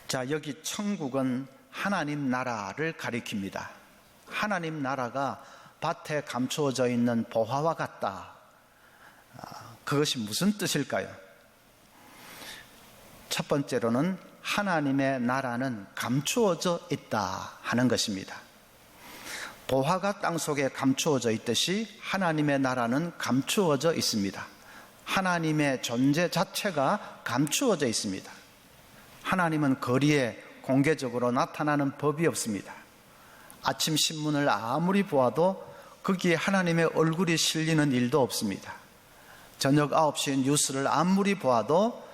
자, 여기 천국은 하나님 나라를 가리킵니다. 하나님 나라가 밭에 감추어져 있는 보화와 같다. 그것이 무슨 뜻일까요? 첫 번째로는 하나님의 나라는 감추어져 있다 하는 것입니다. 보화가 땅속에 감추어져 있듯이 하나님의 나라는 감추어져 있습니다. 하나님의 존재 자체가 감추어져 있습니다. 하나님은 거리에 공개적으로 나타나는 법이 없습니다. 아침 신문을 아무리 보아도 거기에 하나님의 얼굴이 실리는 일도 없습니다. 저녁 9시 뉴스를 아무리 보아도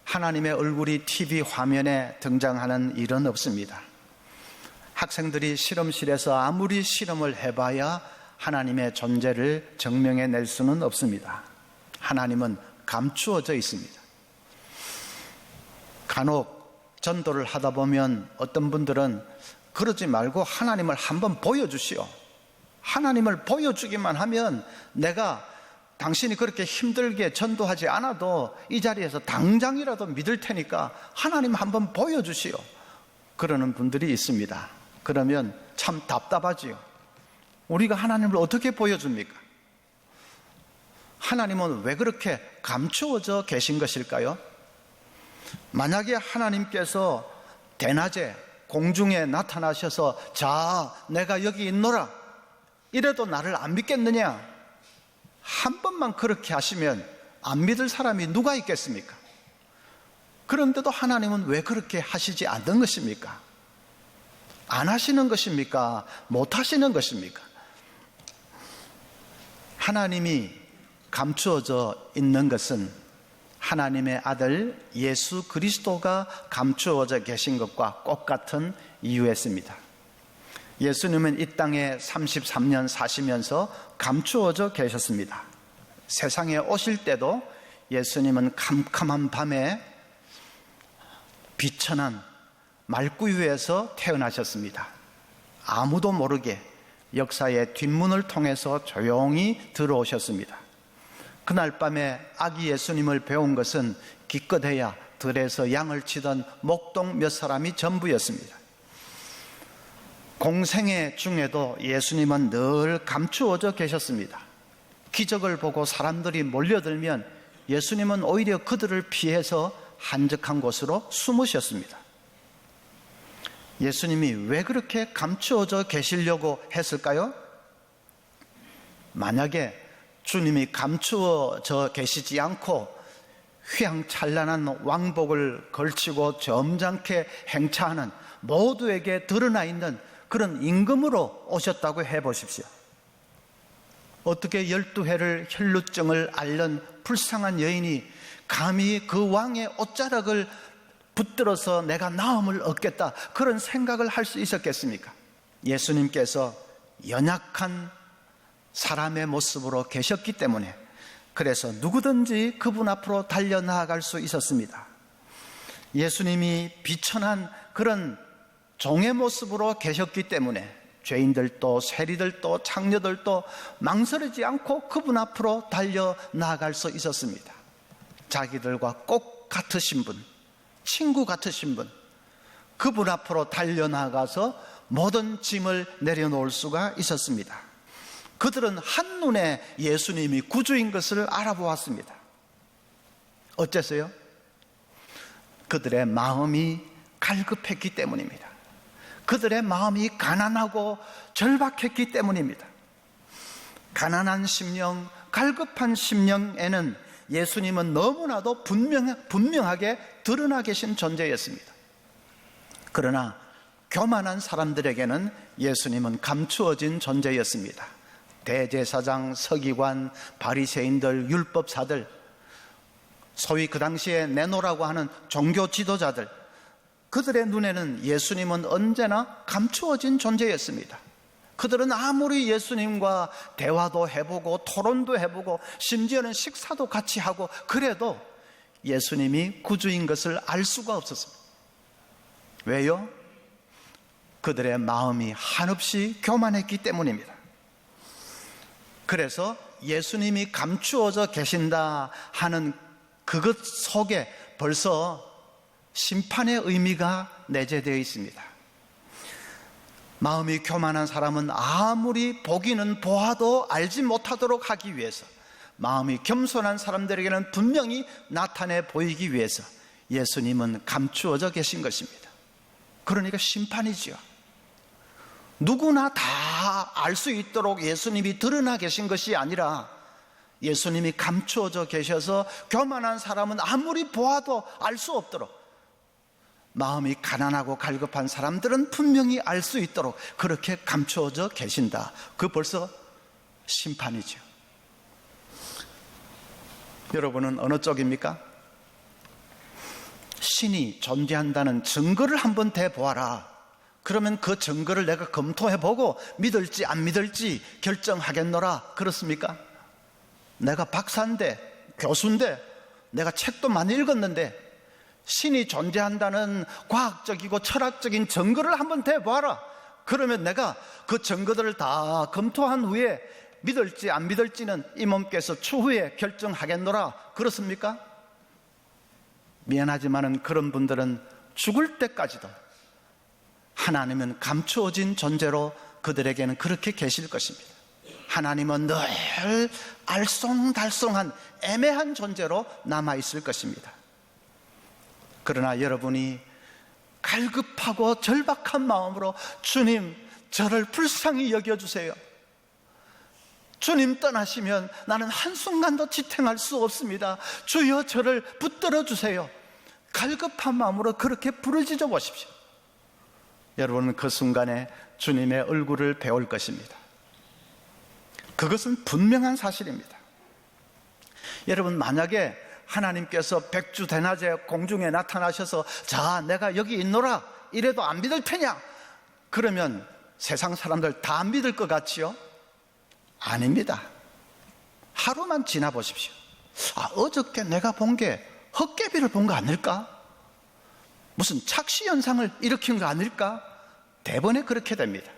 하나님의 얼굴이 TV 화면에 등장하는 일은 없습니다. 학생들이 실험실에서 아무리 실험을 해봐야 하나님의 존재를 증명해낼 수는 없습니다. 하나님은 감추어져 있습니다. 간혹 전도를 하다 보면 어떤 분들은 그러지 말고 하나님을 한번 보여주시오. 하나님을 보여주기만 하면 내가 당신이 그렇게 힘들게 전도하지 않아도 이 자리에서 당장이라도 믿을 테니까 하나님 한번 보여주시오. 그러는 분들이 있습니다. 그러면 참 답답하지요. 우리가 하나님을 어떻게 보여줍니까? 하나님은 왜 그렇게 감추어져 계신 것일까요? 만약에 하나님께서 대낮에 공중에 나타나셔서 자, 내가 여기 있노라 이래도 나를 안 믿겠느냐? 한 번만 그렇게 하시면 안 믿을 사람이 누가 있겠습니까? 그런데도 하나님은 왜 그렇게 하시지 않는 것입니까? 안 하시는 것입니까? 못 하시는 것입니까? 하나님이 감추어져 있는 것은 하나님의 아들 예수 그리스도가 감추어져 계신 것과 똑같은 이유였습니다. 예수님은 이 땅에 33년 사시면서 감추어져 계셨습니다. 세상에 오실 때도 예수님은 캄캄한 밤에 비천한 말구유에서 태어나셨습니다. 아무도 모르게 역사의 뒷문을 통해서 조용히 들어오셨습니다. 그날 밤에 아기 예수님을 배운 것은 기껏해야 들에서 양을 치던 목동 몇 사람이 전부였습니다. 공생애 중에도 예수님은 늘 감추어져 계셨습니다. 기적을 보고 사람들이 몰려들면 예수님은 오히려 그들을 피해서 한적한 곳으로 숨으셨습니다. 예수님이 왜 그렇게 감추어져 계시려고 했을까요? 만약에 주님이 감추어져 계시지 않고 휘황찬란한 왕복을 걸치고 점잖게 행차하는 모두에게 드러나 있는 그런 임금으로 오셨다고 해보십시오. 어떻게 12해를 혈루증을 앓는 불쌍한 여인이 감히 그 왕의 옷자락을 붙들어서 내가 나음을 얻겠다 그런 생각을 할 수 있었겠습니까? 예수님께서 연약한 사람의 모습으로 계셨기 때문에 그래서 누구든지 그분 앞으로 달려나아갈 수 있었습니다. 예수님이 비천한 그런 종의 모습으로 계셨기 때문에 죄인들도 세리들도 창녀들도 망설이지 않고 그분 앞으로 달려나아갈 수 있었습니다. 자기들과 꼭 같으신 분, 친구 같으신 분, 그분 앞으로 달려나가서 모든 짐을 내려놓을 수가 있었습니다. 그들은 한눈에 예수님이 구주인 것을 알아보았습니다. 어째서요? 그들의 마음이 갈급했기 때문입니다. 그들의 마음이 가난하고 절박했기 때문입니다. 가난한 심령, 갈급한 심령에는 예수님은 너무나도 분명하게 드러나 계신 존재였습니다. 그러나 교만한 사람들에게는 예수님은 감추어진 존재였습니다. 대제사장, 서기관, 바리새인들, 율법사들, 소위 그 당시에 내노라고 하는 종교 지도자들, 그들의 눈에는 예수님은 언제나 감추어진 존재였습니다. 그들은 아무리 예수님과 대화도 해보고 토론도 해보고 심지어는 식사도 같이 하고 그래도 예수님이 구주인 것을 알 수가 없었습니다. 왜요? 그들의 마음이 한없이 교만했기 때문입니다. 그래서 예수님이 감추어져 계신다 하는 그것 속에 벌써 심판의 의미가 내재되어 있습니다. 마음이 교만한 사람은 아무리 보기는 보아도 알지 못하도록 하기 위해서, 마음이 겸손한 사람들에게는 분명히 나타내 보이기 위해서 예수님은 감추어져 계신 것입니다. 그러니까 심판이지요. 누구나 다 알 수 있도록 예수님이 드러나 계신 것이 아니라 예수님이 감추어져 계셔서 교만한 사람은 아무리 보아도 알 수 없도록, 마음이 가난하고 갈급한 사람들은 분명히 알 수 있도록 그렇게 감추어져 계신다. 그 벌써 심판이죠. 여러분은 어느 쪽입니까? 신이 존재한다는 증거를 한번 대보아라. 그러면 그 증거를 내가 검토해보고 믿을지 안 믿을지 결정하겠노라. 그렇습니까? 내가 박사인데, 교수인데, 내가 책도 많이 읽었는데 신이 존재한다는 과학적이고 철학적인 증거를 한번 대보아라. 그러면 내가 그 증거들을 다 검토한 후에 믿을지 안 믿을지는 이 몸께서 추후에 결정하겠노라. 그렇습니까? 미안하지만은 그런 분들은 죽을 때까지도 하나님은 감추어진 존재로 그들에게는 그렇게 계실 것입니다. 하나님은 늘 알쏭달쏭한 애매한 존재로 남아있을 것입니다. 그러나 여러분이 갈급하고 절박한 마음으로 주님, 저를 불쌍히 여겨주세요. 주님 떠나시면 나는 한순간도 지탱할 수 없습니다. 주여 저를 붙들어 주세요. 갈급한 마음으로 그렇게 부르짖어 보십시오. 여러분은 그 순간에 주님의 얼굴을 배울 것입니다. 그것은 분명한 사실입니다. 여러분, 만약에 하나님께서 백주대낮에 공중에 나타나셔서 자, 내가 여기 있노라 이래도 안 믿을 테냐? 그러면 세상 사람들 다 안 믿을 것 같지요? 아닙니다. 하루만 지나 보십시오. 어저께 내가 본 게 헛개비를 본 거 아닐까? 무슨 착시 현상을 일으킨 거 아닐까? 대번에 그렇게 됩니다.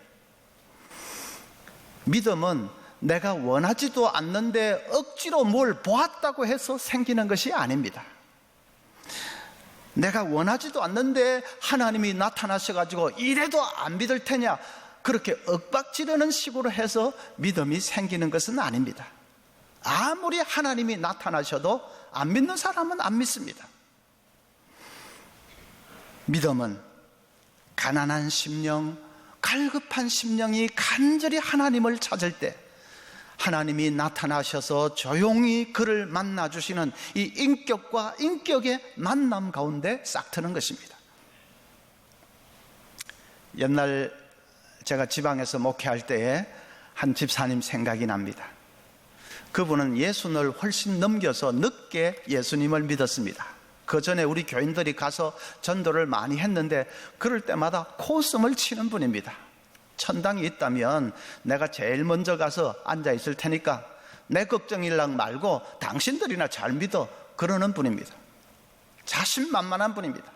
믿음은 내가 원하지도 않는데 억지로 뭘 보았다고 해서 생기는 것이 아닙니다. 내가 원하지도 않는데 하나님이 나타나셔가지고 이래도 안 믿을 테냐, 그렇게 윽박지르는 식으로 해서 믿음이 생기는 것은 아닙니다. 아무리 하나님이 나타나셔도 안 믿는 사람은 안 믿습니다. 믿음은 가난한 심령, 갈급한 심령이 간절히 하나님을 찾을 때 하나님이 나타나셔서 조용히 그를 만나주시는 이 인격과 인격의 만남 가운데 싹 트는 것입니다. 옛날 제가 지방에서 목회할 때에 한 집사님 생각이 납니다. 그분은 60을 훨씬 넘겨서 늦게 예수님을 믿었습니다. 그 전에 우리 교인들이 가서 전도를 많이 했는데 그럴 때마다 코웃음을 치는 분입니다. 천당이 있다면 내가 제일 먼저 가서 앉아 있을 테니까 내 걱정일랑 말고 당신들이나 잘 믿어, 그러는 분입니다. 자신만만한 분입니다.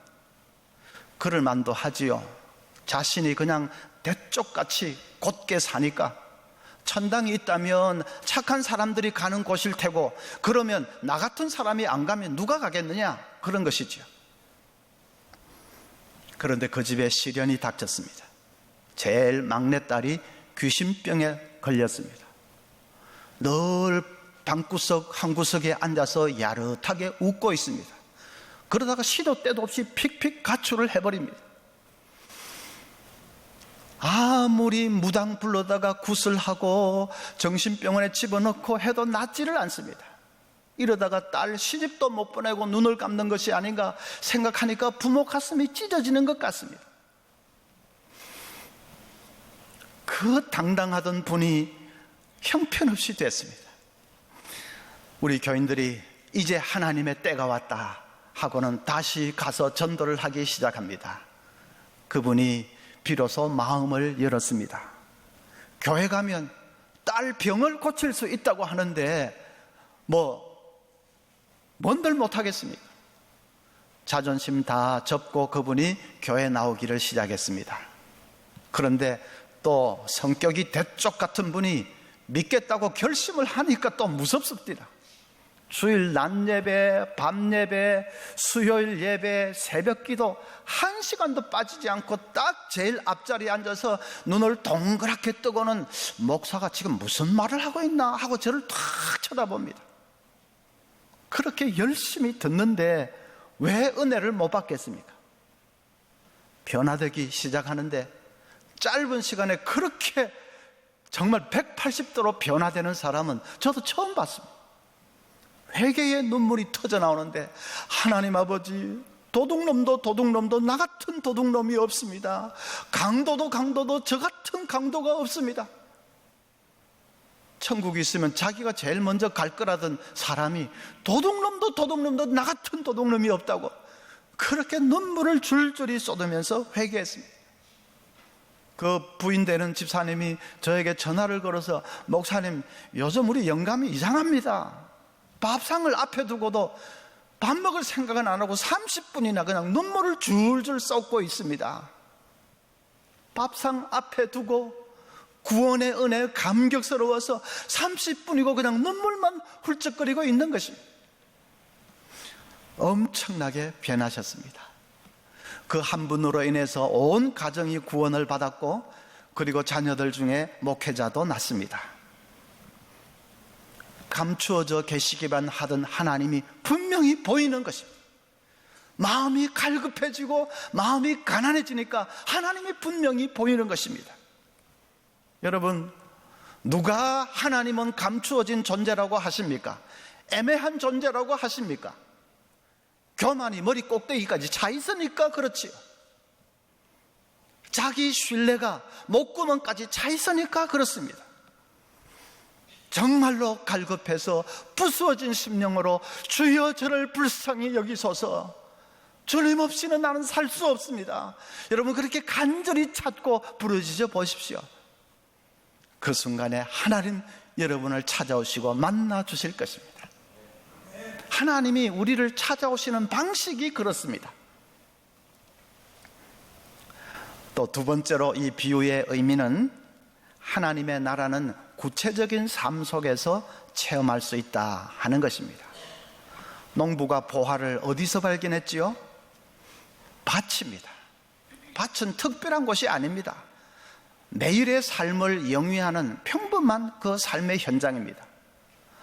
그럴 만도 하지요. 자신이 그냥 대쪽같이 곧게 사니까 천당이 있다면 착한 사람들이 가는 곳일 테고, 그러면 나 같은 사람이 안 가면 누가 가겠느냐, 그런 것이죠. 그런데 그 집에 시련이 닥쳤습니다. 제일 막내딸이 귀신병에 걸렸습니다. 늘 방구석 한 구석에 앉아서 야릇하게 웃고 있습니다. 그러다가 시도 때도 없이 픽픽 가출을 해버립니다. 아무리 무당 불러다가 구슬하고 정신병원에 집어넣고 해도 낫지를 않습니다. 이러다가 딸 시집도 못 보내고 눈을 감는 것이 아닌가 생각하니까 부모 가슴이 찢어지는 것 같습니다. 그 당당하던 분이 형편없이 됐습니다. 우리 교인들이 이제 하나님의 때가 왔다 하고는 다시 가서 전도를 하기 시작합니다. 그분이 비로소 마음을 열었습니다. 교회 가면 딸 병을 고칠 수 있다고 하는데 뭔들 못하겠습니까? 자존심 다 접고 그분이 교회 나오기를 시작했습니다. 그런데 또 성격이 대쪽 같은 분이 믿겠다고 결심을 하니까 또 무섭습니다. 주일 낮 예배, 밤 예배, 수요일 예배, 새벽 기도 1시간도 빠지지 않고 딱 제일 앞자리에 앉아서 눈을 동그랗게 뜨고는 목사가 지금 무슨 말을 하고 있나 하고 저를 탁 쳐다봅니다. 그렇게 열심히 듣는데 왜 은혜를 못 받겠습니까? 변화되기 시작하는데 짧은 시간에 그렇게 정말 180도로 변화되는 사람은 저도 처음 봤습니다. 회개의 눈물이 터져 나오는데, 하나님 아버지, 도둑놈도 나 같은 도둑놈이 없습니다. 강도도 저 같은 강도가 없습니다. 천국이 있으면 자기가 제일 먼저 갈 거라던 사람이 도둑놈도 나 같은 도둑놈이 없다고 그렇게 눈물을 줄줄이 쏟으면서 회개했습니다. 그 부인 되는 집사님이 저에게 전화를 걸어서, 목사님, 요즘 우리 영감이 이상합니다. 밥상을 앞에 두고도 밥 먹을 생각은 안 하고 30분이나 그냥 눈물을 줄줄 쏟고 있습니다. 밥상 앞에 두고 구원의 은혜에 감격스러워서 30분이고 그냥 눈물만 훌쩍거리고 있는 것입니다. 엄청나게 변하셨습니다. 그 한 분으로 인해서 온 가정이 구원을 받았고, 그리고 자녀들 중에 목회자도 낳습니다. 감추어져 계시기만 하던 하나님이 분명히 보이는 것입니다. 마음이 갈급해지고 마음이 가난해지니까 하나님이 분명히 보이는 것입니다. 여러분, 누가 하나님은 감추어진 존재라고 하십니까? 애매한 존재라고 하십니까? 교만이 머리 꼭대기까지 차 있으니까 그렇지요. 자기 신뢰가 목구멍까지 차 있으니까 그렇습니다. 정말로 갈급해서 부수어진 심령으로 주여 저를 불쌍히 여기소서, 주님 없이는 나는 살 수 없습니다. 여러분, 그렇게 간절히 찾고 부르짖어 보십시오. 그 순간에 하나님 여러분을 찾아오시고 만나 주실 것입니다. 하나님이 우리를 찾아오시는 방식이 그렇습니다. 또 두 번째로 이 비유의 의미는, 하나님의 나라는 구체적인 삶 속에서 체험할 수 있다 하는 것입니다. 농부가 보화를 어디서 발견했지요? 밭입니다. 밭은 특별한 곳이 아닙니다. 매일의 삶을 영위하는 평범한 그 삶의 현장입니다.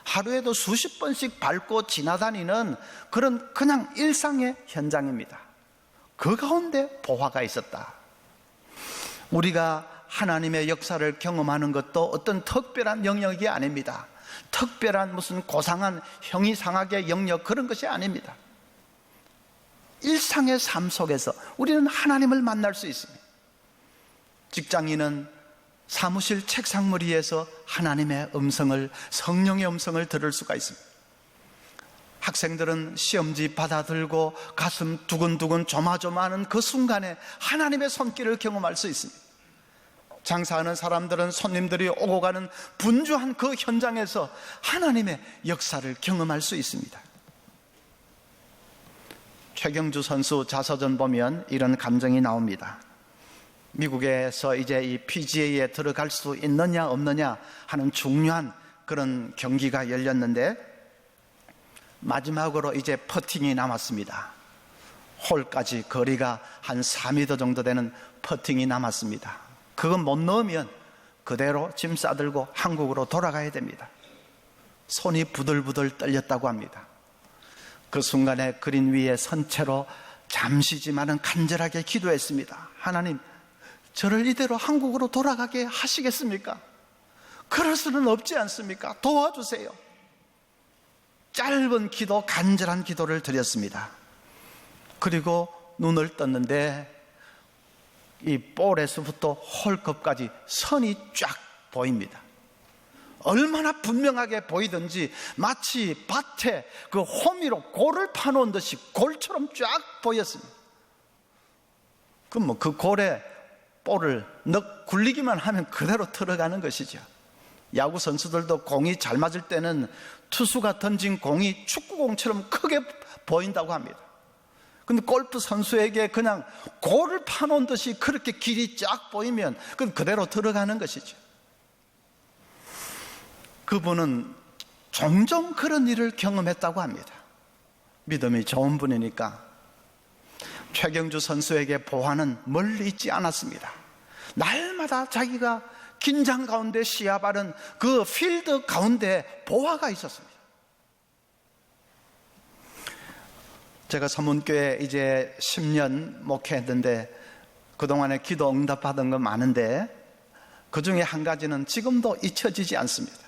하루에도 수십 번씩 밟고 지나다니는 그런 그냥 일상의 현장입니다. 그 가운데 보화가 있었다. 우리가 하나님의 역사를 경험하는 것도 어떤 특별한 영역이 아닙니다. 특별한 무슨 고상한 형이상학의 영역, 그런 것이 아닙니다. 일상의 삶 속에서 우리는 하나님을 만날 수 있습니다. 직장인은 사무실 책상머리에서 하나님의 음성을, 성령의 음성을 들을 수가 있습니다. 학생들은 시험지 받아들고 가슴 두근두근 조마조마하는 그 순간에 하나님의 손길을 경험할 수 있습니다. 장사하는 사람들은 손님들이 오고 가는 분주한 그 현장에서 하나님의 역사를 경험할 수 있습니다. 최경주 선수 자서전 보면 이런 감정이 나옵니다. 미국에서 이제 이 PGA에 들어갈 수 있느냐 없느냐 하는 중요한 그런 경기가 열렸는데, 마지막으로 이제 퍼팅이 남았습니다. 홀까지 거리가 한 4m 정도 되는 퍼팅이 남았습니다. 그건 못 넣으면 그대로 짐 싸들고 한국으로 돌아가야 됩니다. 손이 부들부들 떨렸다고 합니다. 그 순간에 그린 위에 선 채로 잠시지만은 간절하게 기도했습니다. 하나님, 저를 이대로 한국으로 돌아가게 하시겠습니까? 그럴 수는 없지 않습니까? 도와주세요. 짧은 기도, 간절한 기도를 드렸습니다. 그리고 눈을 떴는데 이 볼에서부터 홀컵까지 선이 쫙 보입니다. 얼마나 분명하게 보이든지 마치 밭에 그 호미로 골을 파놓은 듯이 골처럼 쫙 보였습니다. 그럼 뭐 그 골에 볼을 굴리기만 하면 그대로 들어가는 것이죠. 야구 선수들도 공이 잘 맞을 때는 투수가 던진 공이 축구공처럼 크게 보인다고 합니다. 근데 골프 선수에게 그냥 골을 파놓은 듯이 그렇게 길이 쫙 보이면 그건 그대로 들어가는 것이죠. 그분은 종종 그런 일을 경험했다고 합니다. 믿음이 좋은 분이니까. 최경주 선수에게 보화는 멀리 있지 않았습니다. 날마다 자기가 긴장 가운데 시합하는 그 필드 가운데 보화가 있었습니다. 제가 서문교회 이제 10년 목회했는데 그동안에 기도 응답받은 건 많은데 그 중에 한 가지는 지금도 잊혀지지 않습니다.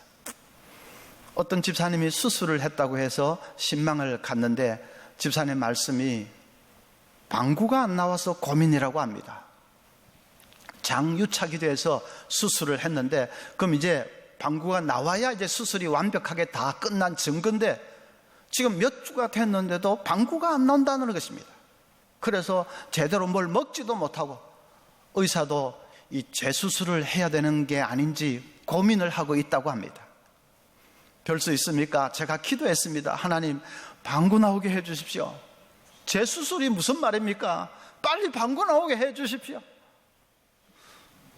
어떤 집사님이 수술을 했다고 해서 신망을 갖는데 집사님 말씀이 방구가 안 나와서 고민이라고 합니다. 장유착이 돼서 수술을 했는데 그럼 이제 방구가 나와야 이제 수술이 완벽하게 다 끝난 증거인데 지금 몇 주가 됐는데도 방구가 안 나온다는 것입니다. 그래서 제대로 뭘 먹지도 못하고 의사도 이 재수술을 해야 되는 게 아닌지 고민을 하고 있다고 합니다. 별 수 있습니까? 제가 기도했습니다. 하나님, 방구 나오게 해 주십시오. 재수술이 무슨 말입니까? 빨리 방구 나오게 해 주십시오.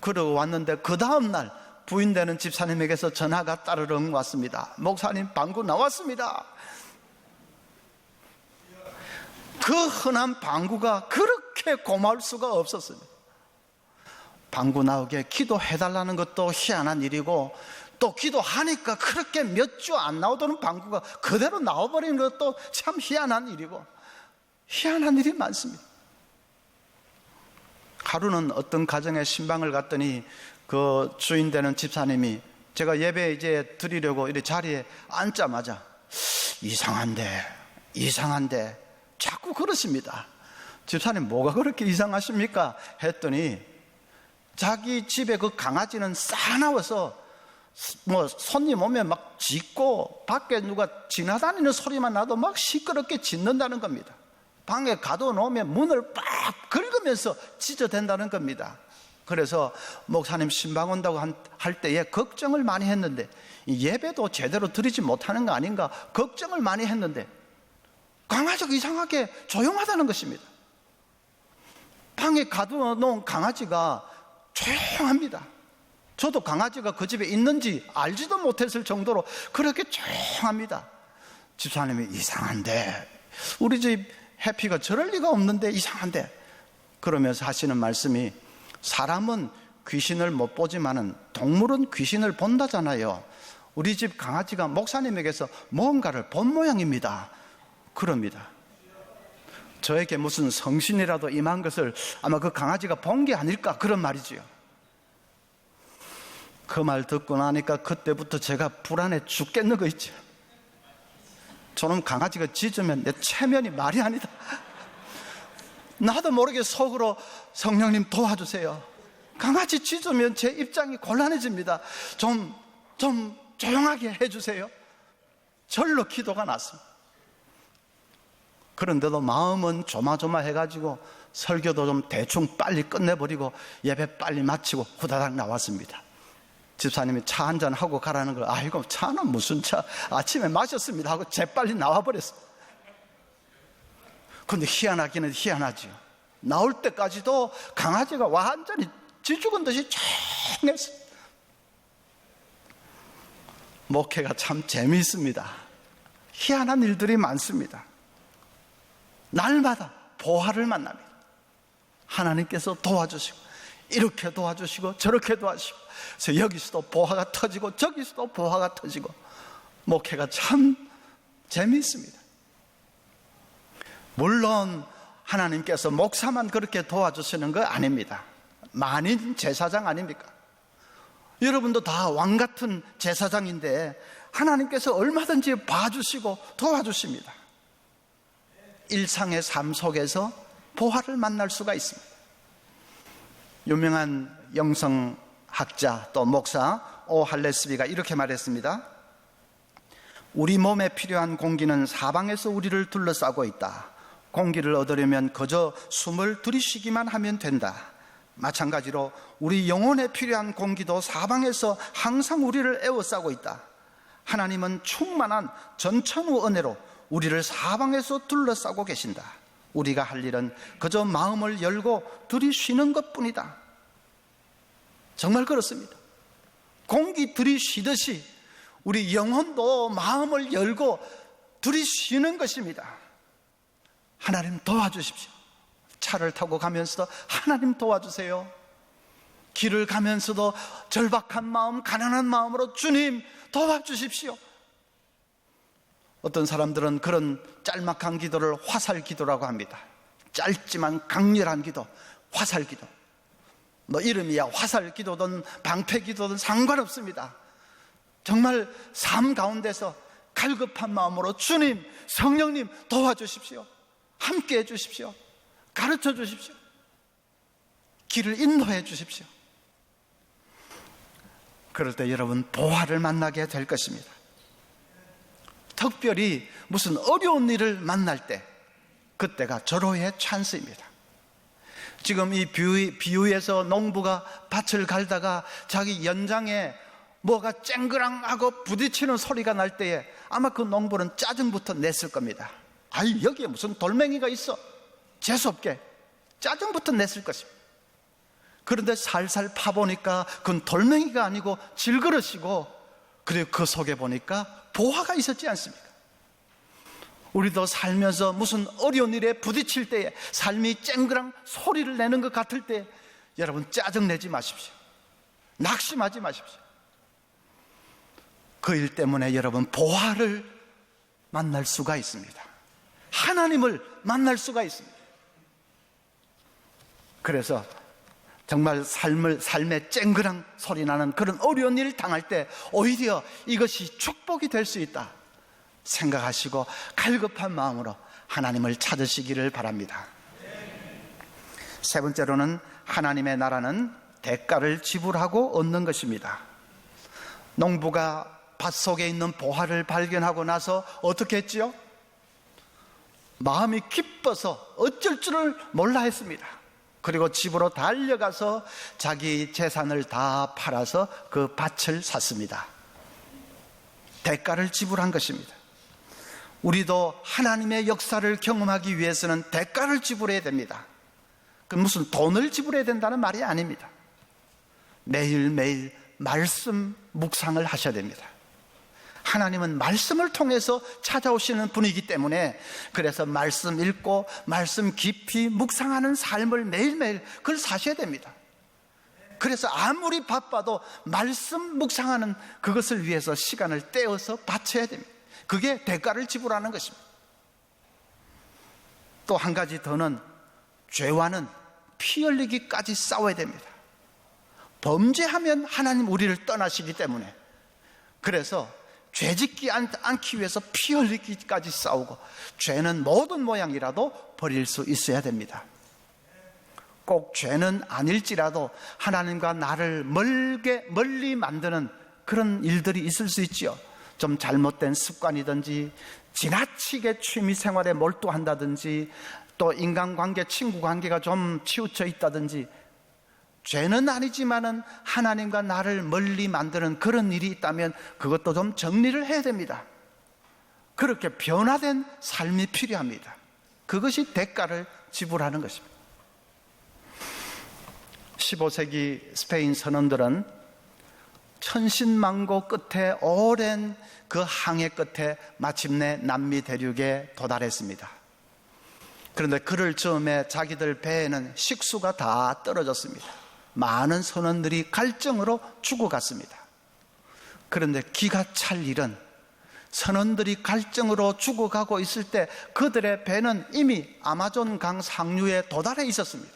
그러고 왔는데 그 다음날 부인 되는 집사님에게서 전화가 따르릉 왔습니다. 목사님, 방구 나왔습니다. 그 흔한 방구가 그렇게 고마울 수가 없었습니다. 방구 나오게 기도해달라는 것도 희한한 일이고 또 기도하니까 그렇게 몇 주 안 나오던 방구가 그대로 나와버리는 것도 참 희한한 일이고 희한한 일이 많습니다. 하루는 어떤 가정에 신방을 갔더니 그 주인 되는 집사님이 제가 예배 이제 드리려고 이 자리에 앉자마자 이상한데 자꾸 그러십니다. 집사님, 뭐가 그렇게 이상하십니까? 했더니 자기 집에 그 강아지는 싸나워서 뭐 손님 오면 막 짖고 밖에 누가 지나다니는 소리만 나도 막 시끄럽게 짖는다는 겁니다. 방에 가둬놓으면 문을 빡 긁으면서 짖어댄다는 겁니다. 그래서 목사님 신방 온다고 할 때에 걱정을 많이 했는데 예배도 제대로 드리지 못하는 거 아닌가 걱정을 많이 했는데 강아지가 이상하게 조용하다는 것입니다. 방에 가둬놓은 강아지가 조용합니다. 저도 강아지가 그 집에 있는지 알지도 못했을 정도로 그렇게 조용합니다. 집사님이 이상한데 우리 집 해피가 저럴 리가 없는데 이상한데 그러면서 하시는 말씀이 사람은 귀신을 못 보지만은 동물은 귀신을 본다잖아요. 우리 집 강아지가 목사님에게서 뭔가를 본 모양입니다. 그럽니다. 저에게 무슨 성신이라도 임한 것을 아마 그 강아지가 본 게 아닐까 그런 말이지요. 그 말 듣고 나니까 그때부터 제가 불안해 죽겠는 거 있죠. 저놈 강아지가 짖으면 내 체면이 말이 아니다. 나도 모르게 속으로 성령님 도와주세요. 강아지 짖으면 제 입장이 곤란해집니다. 좀 조용하게 해주세요. 절로 기도가 났습니다. 그런데도 마음은 조마조마해가지고 설교도 좀 대충 빨리 끝내버리고 예배 빨리 마치고 후다닥 나왔습니다. 집사님이 차 한잔 하고 가라는 걸 아이고 차는 무슨 차 아침에 마셨습니다 하고 재빨리 나와버렸어요. 근데 희한하기는 희한하지요. 나올 때까지도 강아지가 완전히 쥐죽은 듯이 조용했어요. 목회가 참 재미있습니다. 희한한 일들이 많습니다. 날마다 보화를 만납니다. 하나님께서 도와주시고 이렇게 도와주시고 저렇게 도와주시고 그래서 여기서도 보화가 터지고 저기서도 보화가 터지고 목회가 참 재미있습니다. 물론 하나님께서 목사만 그렇게 도와주시는 거 아닙니다. 만인 제사장 아닙니까? 여러분도 다 왕같은 제사장인데 하나님께서 얼마든지 봐주시고 도와주십니다. 일상의 삶 속에서 보화를 만날 수가 있습니다. 유명한 영성학자 또 목사 오 할레스비가 이렇게 말했습니다. 우리 몸에 필요한 공기는 사방에서 우리를 둘러싸고 있다. 공기를 얻으려면 그저 숨을 들이쉬기만 하면 된다. 마찬가지로 우리 영혼에 필요한 공기도 사방에서 항상 우리를 에워싸고 있다. 하나님은 충만한 전천후 은혜로 우리를 사방에서 둘러싸고 계신다. 우리가 할 일은 그저 마음을 열고 들이쉬는 것뿐이다. 정말 그렇습니다. 공기 들이쉬듯이 우리 영혼도 마음을 열고 둘이 쉬는 것입니다. 하나님 도와주십시오. 차를 타고 가면서도 하나님 도와주세요. 길을 가면서도 절박한 마음, 가난한 마음으로 주님 도와주십시오. 어떤 사람들은 그런 짤막한 기도를 화살 기도라고 합니다. 짧지만 강렬한 기도, 화살 기도. 뭐 이름이야 화살 기도든 방패 기도든 상관없습니다. 정말 삶 가운데서 갈급한 마음으로 주님, 성령님 도와주십시오. 함께 해주십시오. 가르쳐 주십시오. 길을 인도해 주십시오. 그럴 때 여러분 보화를 만나게 될 것입니다. 특별히 무슨 어려운 일을 만날 때 그때가 절호의 찬스입니다. 지금 이 비유에서 농부가 밭을 갈다가 자기 연장에 뭐가 쨍그랑하고 부딪히는 소리가 날 때에 아마 그 농부는 짜증부터 냈을 겁니다. 아이, 여기에 무슨 돌멩이가 있어, 재수없게 짜증부터 냈을 것입니다. 그런데 살살 파보니까 그건 돌멩이가 아니고 질그릇이고, 그리고 그 속에 보니까 보화가 있었지 않습니까? 우리도 살면서 무슨 어려운 일에 부딪힐 때에, 삶이 쨍그랑 소리를 내는 것 같을 때 여러분 짜증내지 마십시오. 낙심하지 마십시오. 그 일 때문에 여러분 보화를 만날 수가 있습니다. 하나님을 만날 수가 있습니다. 그래서 정말 삶의 쨍그랑 소리 나는 그런 어려운 일을 당할 때 오히려 이것이 축복이 될 수 있다 생각하시고 갈급한 마음으로 하나님을 찾으시기를 바랍니다. 세 번째로는 하나님의 나라는 대가를 지불하고 얻는 것입니다. 농부가 밭 속에 있는 보화를 발견하고 나서 어떻게 했지요? 마음이 기뻐서 어쩔 줄을 몰라 했습니다. 그리고 집으로 달려가서 자기 재산을 다 팔아서 그 밭을 샀습니다. 대가를 지불한 것입니다. 우리도 하나님의 역사를 경험하기 위해서는 대가를 지불해야 됩니다. 그 무슨 돈을 지불해야 된다는 말이 아닙니다. 매일매일 말씀 묵상을 하셔야 됩니다. 하나님은 말씀을 통해서 찾아오시는 분이기 때문에, 그래서 말씀 읽고 말씀 깊이 묵상하는 삶을 매일매일 그걸 사셔야 됩니다. 그래서 아무리 바빠도 말씀 묵상하는 그것을 위해서 시간을 떼어서 바쳐야 됩니다. 그게 대가를 지불하는 것입니다. 또 한 가지 더는 죄와는 피 흘리기까지 싸워야 됩니다. 범죄하면 하나님 우리를 떠나시기 때문에, 그래서 죄짓지 않기 위해서 피 흘리기까지 싸우고, 죄는 모든 모양이라도 버릴 수 있어야 됩니다. 꼭 죄는 아닐지라도 하나님과 나를 멀리 만드는 그런 일들이 있을 수 있지요. 좀 잘못된 습관이든지, 지나치게 취미생활에 몰두한다든지, 또 인간관계, 친구관계가 좀 치우쳐 있다든지, 죄는 아니지만은 하나님과 나를 멀리 만드는 그런 일이 있다면 그것도 좀 정리를 해야 됩니다. 그렇게 변화된 삶이 필요합니다. 그것이 대가를 지불하는 것입니다. 15세기 스페인 선원들은 천신만고 끝에 오랜 그 항해 끝에 마침내 남미 대륙에 도달했습니다. 그런데 그를 즈음에 자기들 배에는 식수가 다 떨어졌습니다. 많은 선원들이 갈증으로 죽어갔습니다. 그런데 기가 찰 일은, 선원들이 갈증으로 죽어가고 있을 때 그들의 배는 이미 아마존 강 상류에 도달해 있었습니다.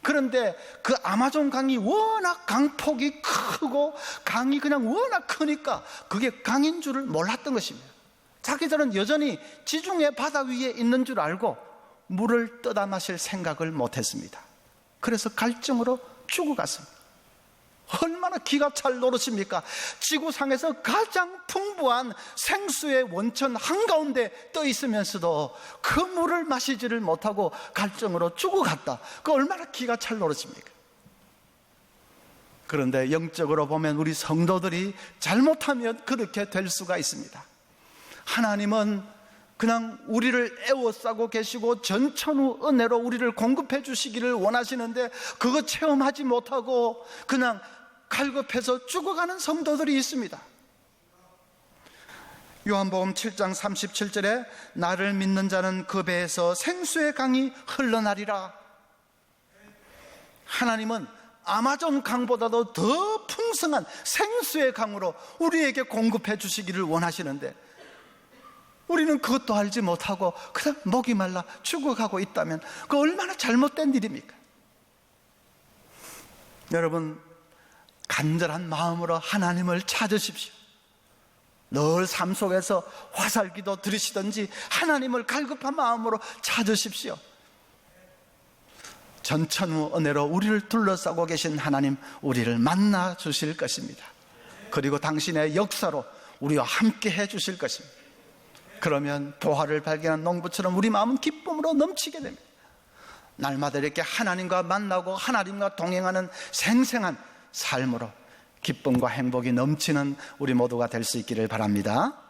그런데 그 아마존 강이 워낙 강폭이 크고 강이 그냥 워낙 크니까 그게 강인 줄을 몰랐던 것입니다. 자기들은 여전히 지중해 바다 위에 있는 줄 알고 물을 떠다 마실 생각을 못했습니다. 그래서 갈증으로 죽어갔습니다. 얼마나 기가 찰 노릇입니까? 지구상에서 가장 풍부한 생수의 원천 한가운데 떠 있으면서도 그 물을 마시지를 못하고 갈증으로 죽어갔다. 그 얼마나 기가 찰 노릇입니까? 그런데 영적으로 보면 우리 성도들이 잘못하면 그렇게 될 수가 있습니다. 하나님은 그냥 우리를 애워싸고 계시고 전천후 은혜로 우리를 공급해 주시기를 원하시는데 그거 체험하지 못하고 그냥 갈급해서 죽어가는 성도들이 있습니다. 요한복음 7장 37절에 나를 믿는 자는 그 배에서 생수의 강이 흘러나리라. 하나님은 아마존 강보다도 더 풍성한 생수의 강으로 우리에게 공급해 주시기를 원하시는데, 우리는 그것도 알지 못하고 그냥 목이 말라 죽어가고 있다면 그 얼마나 잘못된 일입니까? 여러분, 간절한 마음으로 하나님을 찾으십시오. 늘 삶 속에서 화살기도 들으시든지 하나님을 갈급한 마음으로 찾으십시오. 전천후 은혜로 우리를 둘러싸고 계신 하나님, 우리를 만나 주실 것입니다. 그리고 당신의 역사로 우리와 함께 해 주실 것입니다. 그러면 보화를 발견한 농부처럼 우리 마음은 기쁨으로 넘치게 됩니다. 날마다 이렇게 하나님과 만나고 하나님과 동행하는 생생한 삶으로 기쁨과 행복이 넘치는 우리 모두가 될 수 있기를 바랍니다.